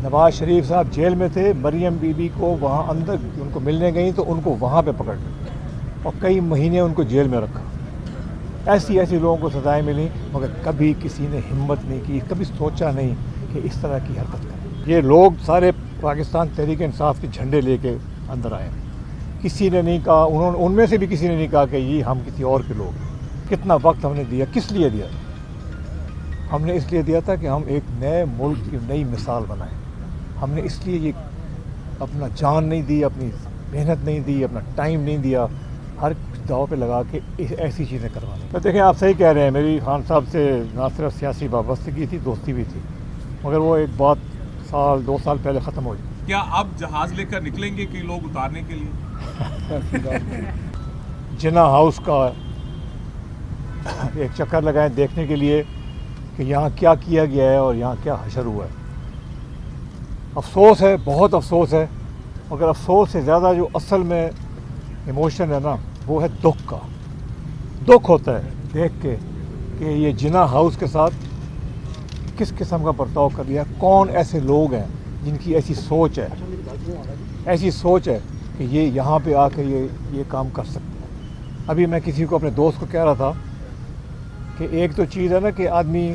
نواز شریف صاحب جیل میں تھے، مریم بی بی کو وہاں اندر ان کو ملنے گئیں تو ان کو وہاں پہ پکڑ لیا اور کئی مہینے ان کو جیل میں رکھا۔ ایسی لوگوں کو سزائیں ملیں، مگر کبھی کسی نے ہمت نہیں کی، کبھی سوچا نہیں کہ اس طرح کی حرکت کریں۔ یہ لوگ سارے پاکستان تحریک انصاف کے جھنڈے لے کے اندر آئے، کسی نے نہیں کہا، ان میں سے بھی کسی نے نہیں کہا کہ یہ ہم کسی اور کے لوگ ہیں۔ کتنا وقت ہم نے دیا، کس لیے دیا؟ ہم نے اس لیے دیا تھا کہ ہم ایک نئے ملک کی نئی مثال بنائیں۔ ہم نے اس لیے یہ اپنا جان نہیں دی، اپنی محنت نہیں دی، اپنا ٹائم نہیں دیا، ہر داؤ پہ لگا کے ایسی چیزیں کروانے۔ تو دیکھیں، آپ صحیح کہہ رہے ہیں، میری خان صاحب سے نہ صرف سیاسی وابستگی تھی، دوستی بھی تھی، مگر وہ ایک بات دو سال پہلے ختم ہو گئی۔ کیا آپ جہاز لے کر نکلیں گے کہ لوگ اتارنے کے لیے؟ جناح ہاؤس کا ایک چکر لگائیں دیکھنے کے لیے کہ یہاں کیا کیا گیا ہے اور یہاں کیا حشر ہوا ہے۔ افسوس ہے، بہت افسوس ہے، مگر افسوس سے زیادہ جو اصل میں ایموشن ہے نا، وہ ہے دکھ کا۔ دکھ ہوتا ہے دیکھ کے کہ یہ جناح ہاؤس کے ساتھ کس قسم کا برتاؤ کر لیا، کون ایسے لوگ ہیں جن کی ایسی سوچ ہے کہ یہ یہاں پہ آ کے یہ کام کر سکتے ہیں۔ ابھی میں کسی کو، اپنے دوست کو کہہ رہا تھا کہ ایک تو چیز ہے نا کہ آدمی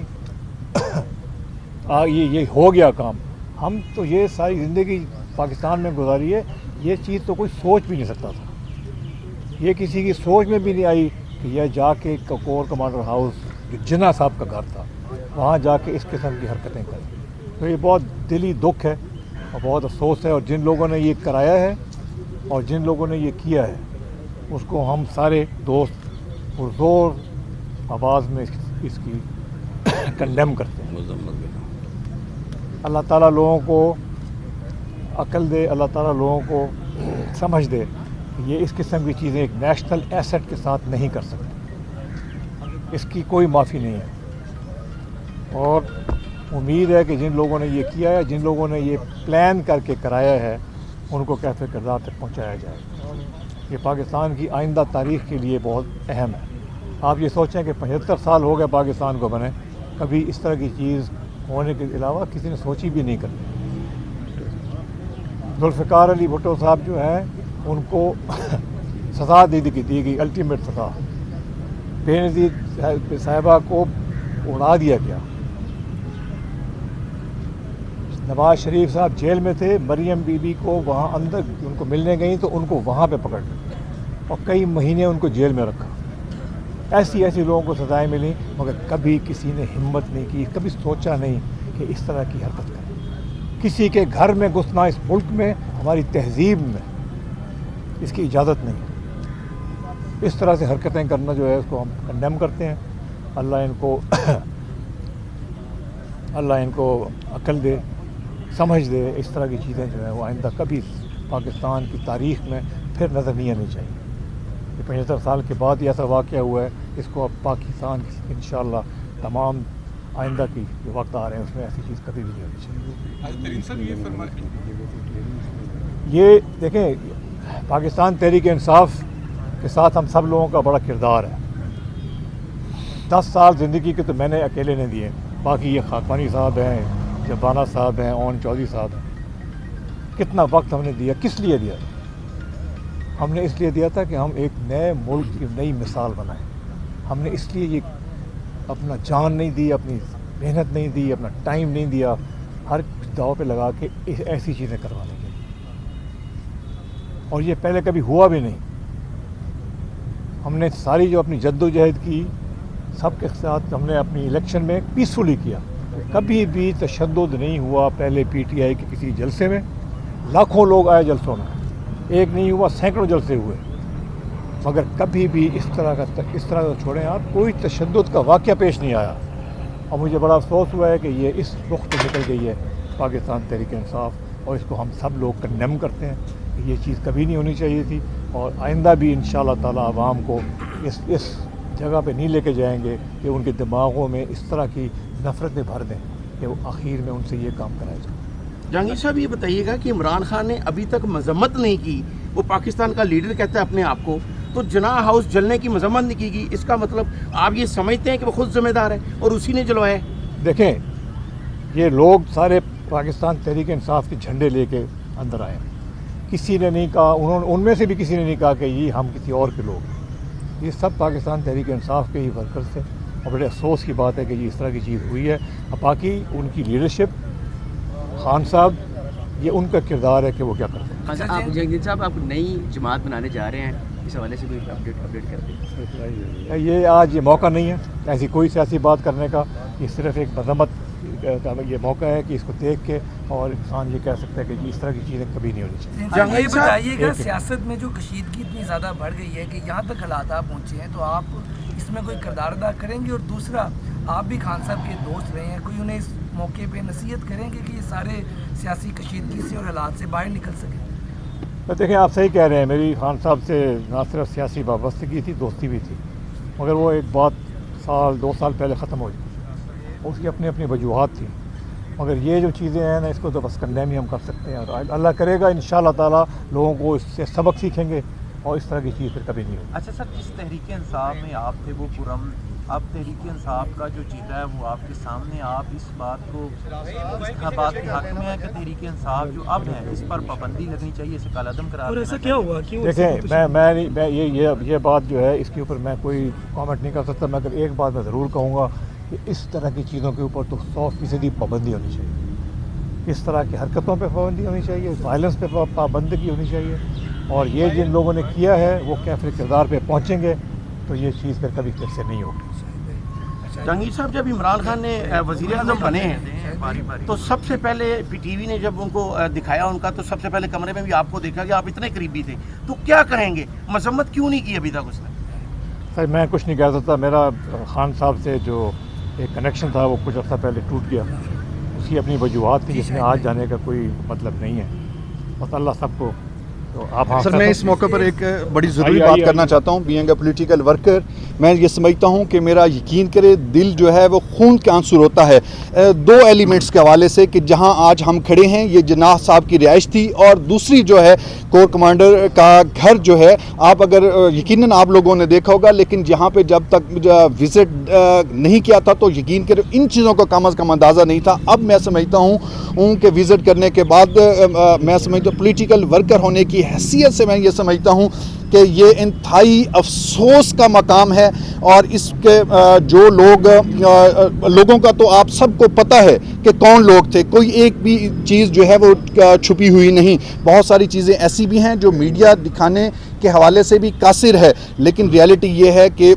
یہ ہو گیا کام، ہم تو یہ ساری زندگی پاکستان میں گزاری ہے، یہ چیز تو کوئی سوچ بھی نہیں سکتا تھا، یہ کسی کی سوچ میں بھی نہیں آئی کہ یہ جا کے کور کمانڈر ہاؤس جو جناح صاحب کا گھر تھا وہاں جا کے اس قسم کی حرکتیں کریں۔ تو یہ بہت دلی دکھ ہے اور بہت افسوس ہے، اور جن لوگوں نے یہ کرایا ہے اور جن لوگوں نے یہ کیا ہے اس کو ہم سارے دوست پرزور آواز میں اس کی کنڈیم کرتے ہیں۔ اللہ تعالیٰ لوگوں کو عقل دے، اللہ تعالیٰ لوگوں کو سمجھ دے کہ یہ اس قسم کی چیزیں ایک نیشنل ایسٹ کے ساتھ نہیں کر سکتے، اس کی کوئی معافی نہیں ہے۔ اور امید ہے کہ جن لوگوں نے یہ کیا ہے، جن لوگوں نے یہ پلان کر کے کرایا ہے، ان کو کیسے کردار تک پہنچایا جائے۔ یہ پاکستان کی آئندہ تاریخ کے لیے بہت اہم ہے۔ آپ یہ سوچیں کہ 75 سال ہو گئے پاکستان کو بنے، کبھی اس طرح کی چیز ہونے کے علاوہ کسی نے سوچی بھی نہیں کرتی۔ ذوالفقار علی بھٹو صاحب جو ہیں ان کو سزا دی گئی، الٹیمیٹ سزا۔ بے نظیر صاحبہ کو اڑا دیا گیا۔ نواز شریف صاحب جیل میں تھے، مریم بی بی کو وہاں اندر ان کو ملنے گئیں تو ان کو وہاں پہ پکڑ لیا اور کئی مہینے ان کو جیل میں رکھا۔ ایسی لوگوں کو سزائیں ملیں، مگر کبھی کسی نے ہمت نہیں کی، کبھی سوچا نہیں کہ اس طرح کی حرکت کریں۔ کسی کے گھر میں گھسنا اس ملک میں، ہماری تہذیب میں اس کی اجازت نہیں ہے۔ اس طرح سے حرکتیں کرنا جو ہے اس کو ہم کنڈیم کرتے ہیں۔ اللہ ان کو عقل دے، سمجھ دے، اس طرح کی چیزیں جو ہیں وہ آئندہ کبھی پاکستان کی تاریخ میں پھر نظر نہیں آنی چاہیے۔ یہ 75 سال کے بعد یہ ایسا واقعہ ہوا ہے، اس کو اب پاکستان انشاءاللہ تمام آئندہ کی جو وقت آ رہے ہیں اس میں ایسی چیز کبھی بھی نہیں ہونی چاہیے۔ یہ دیکھیں، پاکستان تحریک انصاف کے ساتھ ہم سب لوگوں کا بڑا کردار ہے۔ 10 سال زندگی کے تو میں نے اکیلے نہیں دیے، باقی یہ خاکوانی صاحب ہیں، جبانہ صاحب ہیں، اون چودھری صاحب ہیں۔ کتنا وقت ہم نے دیا، کس لیے دیا؟ ہم نے اس لیے دیا تھا کہ ہم ایک نئے ملک کی نئی مثال بنائیں۔ ہم نے اس لیے یہ اپنا جان نہیں دی، اپنی محنت نہیں دی، اپنا ٹائم نہیں دیا، ہر داؤ پہ لگا کے ایسی چیزیں کروانے کے لیے، اور یہ پہلے کبھی ہوا بھی نہیں۔ ہم نے ساری جو اپنی جد و جہد کی، سب کے ساتھ ہم نے اپنی الیکشن میں پیسفلی کیا، کبھی بھی تشدد نہیں ہوا۔ پہلے پی ٹی آئی کے کسی جلسے میں لاکھوں لوگ آئے جلسوں میں، ایک نہیں ہوا، سینکڑوں جلسے ہوئے، مگر کبھی بھی اس طرح کا چھوڑیں آپ، کوئی تشدد کا واقعہ پیش نہیں آیا۔ اور مجھے بڑا افسوس ہوا ہے کہ یہ اس رخ پہ نکل گئی ہے پاکستان تحریک انصاف، اور اس کو ہم سب لوگ کنڈیم کرتے ہیں کہ یہ چیز کبھی نہیں ہونی چاہیے تھی، اور آئندہ بھی انشاءاللہ تعالی عوام کو اس جگہ پہ نہیں لے کے جائیں گے کہ ان کے دماغوں میں اس طرح کی نفرتیں بھر دیں کہ وہ آخر میں ان سے یہ کام کرایا جائے۔ جہانگیر صاحب یہ بتائیے گا کہ عمران خان نے ابھی تک مذمت نہیں کی، وہ پاکستان کا لیڈر کہتا ہے اپنے آپ کو، تو جناح ہاؤس جلنے کی مذمت نہیں کی گئی، اس کا مطلب آپ یہ سمجھتے ہیں کہ وہ خود ذمہ دار ہے اور اسی نے جلوایا ہے؟ دیکھیں، یہ لوگ سارے پاکستان تحریک انصاف کے جھنڈے لے کے اندر آئے. کسی نے نہیں کہا, ان میں سے بھی کسی نے نہیں کہا کہ یہ ہم کسی اور کے لوگ ہیں. یہ سب پاکستان تحریک انصاف کے ہی ورکرز تھے, اور بڑے افسوس کی بات ہے کہ یہ اس طرح کی چیز ہوئی ہے. اب باقی ان کی لیڈرشپ, خان صاحب, یہ ان کا کردار ہے کہ وہ کیا کرتے ہیں. آپ جہانگیر صاحب آپ نئی جماعت بنانے جا رہے ہیں, اس حوالے سے کوئی اپڈیٹ کر دیں. یہ آج یہ موقع نہیں ہے ایسی کوئی سیاسی بات کرنے کا. یہ صرف ایک مذمت کا یہ موقع ہے کہ اس کو دیکھ کے اور انسان یہ کہہ سکتا ہے کہ اس طرح کی چیزیں کبھی نہیں ہونی چاہیے. یہ بتائیے گا, سیاست میں جو کشیدگی اتنی زیادہ بڑھ گئی ہے کہ یہاں تک حالات آپ پہنچے ہیں, تو آپ اس میں کوئی کردار ادا کریں گے؟ اور دوسرا, آپ بھی خان صاحب کے دوست رہے ہیں, کوئی انہیں اس موقع پہ نصیحت کریں گے کہ یہ سارے سیاسی کشیدگی سے اور حالات سے باہر نکل سکیں؟ دیکھیں, آپ صحیح کہہ رہے ہیں. میری خان صاحب سے نہ صرف سیاسی وابستگی تھی, دوستی بھی تھی, مگر وہ ایک بات 2 سال پہلے ختم ہو گئی. اس کی اپنی اپنی وجوہات تھیں. مگر یہ جو چیزیں ہیں نا, اس کو تو بس کنڈیم ہی ہم کر سکتے ہیں, اور اللہ کرے گا انشاءاللہ تعالیٰ لوگوں کو اس سے سبق سیکھیں گے اور اس طرح کی چیز پھر کبھی نہیں ہوگی. اچھا سر, جس تحریک انصاف میں آپ تھے وہ پرم, اب تحریک انصاف کا جو چہرہ ہے وہ آپ کے سامنے, آپ اس بات کو اس بات کے حق میں ہے کہ تحریک انصاف جو اب ہے اس پر پابندی لگنی چاہیے, اسے کالعدم قرار دینا چاہیے؟ کیا ہوا؟ دیکھیں, میں یہ بات جو ہے اس کے اوپر میں کوئی کامنٹ نہیں کر سکتا, مگر ایک بات میں ضرور کہوں گا کہ اس طرح کی چیزوں کے اوپر تو 100% پابندی ہونی چاہیے. اس طرح کی حرکتوں پہ پابندی ہونی چاہیے, وائلنس پہ پابندی ہونی چاہیے, اور یہ جن لوگوں نے کیا ہے وہ کیفر کردار پہ پہنچیں گے تو یہ چیز پھر کبھی پھر سے نہیں ہوگی. جہانگیر صاحب, جب عمران خان نے وزیر اعظم بنے ہیں تو سب سے پہلے پی ٹی وی نے جب ان کو دکھایا ان کا, تو سب سے پہلے کمرے میں بھی آپ کو دیکھا کہ آپ اتنے قریبی تھے, تو کیا کہیں گے, مذمت کیوں نہیں کی ابھی تک اس نے؟ سر, میں کچھ نہیں کہہ سکتا. میرا خان صاحب سے جو ایک کنیکشن تھا وہ کچھ عرصہ پہلے ٹوٹ گیا. اس کی اپنی وجوہات تھی جس میں آج جانے کا کوئی مطلب نہیں ہے. بس اللہ سب کو. تو آپ سر, میں اس موقع پر ایک بڑی ضروری بات کرنا چاہتا ہوں. بینگ اے پولیٹیکل ورکر, میں یہ سمجھتا ہوں کہ میرا یقین کرے دل جو ہے وہ خون کے آنسو روتا ہے 2 ایلیمنٹس کے حوالے سے, کہ جہاں آج ہم کھڑے ہیں یہ جناح صاحب کی رہائش تھی, اور دوسری جو ہے کور کمانڈر کا گھر جو ہے. آپ اگر یقیناً آپ لوگوں نے دیکھا ہوگا, لیکن جہاں پہ جب تک وزٹ نہیں کیا تھا تو یقین کرے ان چیزوں کا کم از کم اندازہ نہیں تھا. اب میں سمجھتا ہوں کہ وزٹ کرنے کے بعد میں سمجھتا ہوں پولیٹیکل ورکر ہونے کی حیثیت سے میں یہ سمجھتا ہوں کہ یہ انتہائی افسوس کا مقام ہے. اور اس کے جو لوگوں کا تو آپ سب کو پتہ ہے کہ کون لوگ تھے, کوئی ایک بھی چیز جو ہے وہ چھپی ہوئی نہیں. بہت ساری چیزیں ایسی بھی ہیں جو میڈیا دکھانے کے حوالے سے بھی قاصر ہے, لیکن ریالٹی یہ ہے کہ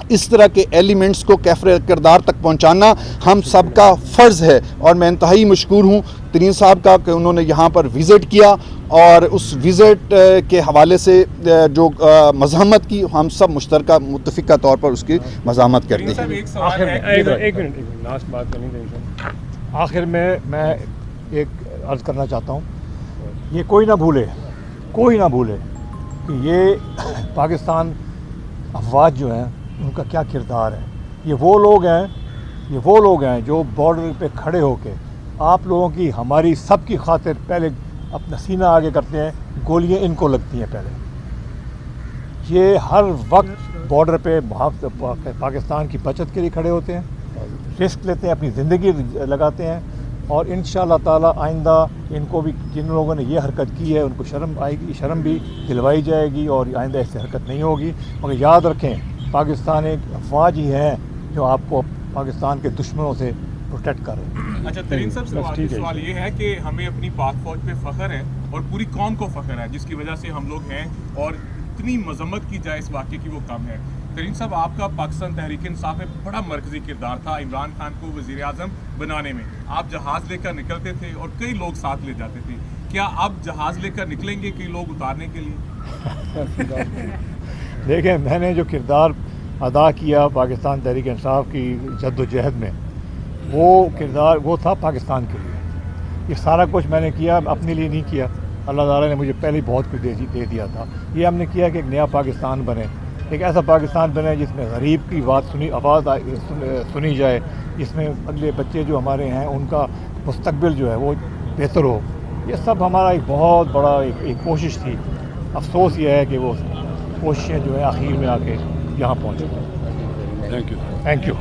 اس طرح کے ایلیمنٹس کو کیفر کردار تک پہنچانا ہم سب کا فرض ہے. اور میں انتہائی مشکور ہوں ترین صاحب کا کہ انہوں نے یہاں پر وزٹ کیا, اور اس وزٹ کے حوالے سے جو مزاحمت کی, ہم سب مشترکہ متفقہ طور پر اس کی مزاحمت کرتے ہیں. آخر میں ایک عرض کرنا چاہتا ہوں, یہ کوئی نہ بھولے کہ یہ پاکستان افواج جو ہیں ان کا کیا کردار ہے. یہ وہ لوگ ہیں جو بارڈر پہ کھڑے ہو کے آپ لوگوں کی, ہماری سب کی خاطر پہلے اپنا سینہ آگے کرتے ہیں, گولیاں ان کو لگتی ہیں پہلے. یہ ہر وقت بارڈر پہ پاکستان کی بچت کے لیے کھڑے ہوتے ہیں, رسک لیتے ہیں, اپنی زندگی لگاتے ہیں, اور انشاءاللہ تعالیٰ آئندہ ان کو بھی, جن لوگوں نے یہ حرکت کی ہے ان کو شرم آئے گی, شرم بھی دلوائی جائے گی, اور آئندہ ایسی حرکت نہیں ہوگی. مگر یاد رکھیں, پاکستان ایک افواج ہی ہے جو آپ کو پاکستان کے دشمنوں سے پروٹیکٹ کر رہے ہیں. اچھا ترین صاحب, سوال یہ ہے کہ ہمیں اپنی پاک فوج پہ فخر ہے اور پوری قوم کو فخر ہے, جس کی وجہ سے ہم لوگ ہیں, اور اتنی مذمت کی جائے اس واقعے کی وہ کم ہے. ترین صاحب, آپ کا پاکستان تحریک انصاف میں بڑا مرکزی کردار تھا عمران خان کو وزیر اعظم بنانے میں. آپ جہاز لے کر نکلتے تھے اور کئی لوگ ساتھ لے جاتے تھے. کیا اب جہاز لے کر نکلیں گے کئی لوگ اتارنے کے لیے؟ دیکھیں, میں نے جو کردار ادا کیا پاکستان تحریک انصاف کی جد و جہد میں, وہ کردار وہ تھا پاکستان کے لیے. یہ سارا کچھ میں نے کیا اپنے لیے نہیں کیا, اللہ تعالیٰ نے مجھے پہلے بہت کچھ دے دیا تھا. یہ ہم نے کیا کہ ایک نیا پاکستان بنے, ایک ایسا پاکستان بنے جس میں غریب کی آواز سنی جائے, جس میں اگلے بچے جو ہمارے ہیں ان کا مستقبل جو ہے وہ بہتر ہو. یہ سب ہمارا ایک بہت بڑا ایک کوشش تھی. افسوس یہ ہے کہ وہ کوششیں جو ہے آخر میں آ کے یہاں پہنچے. Thank you.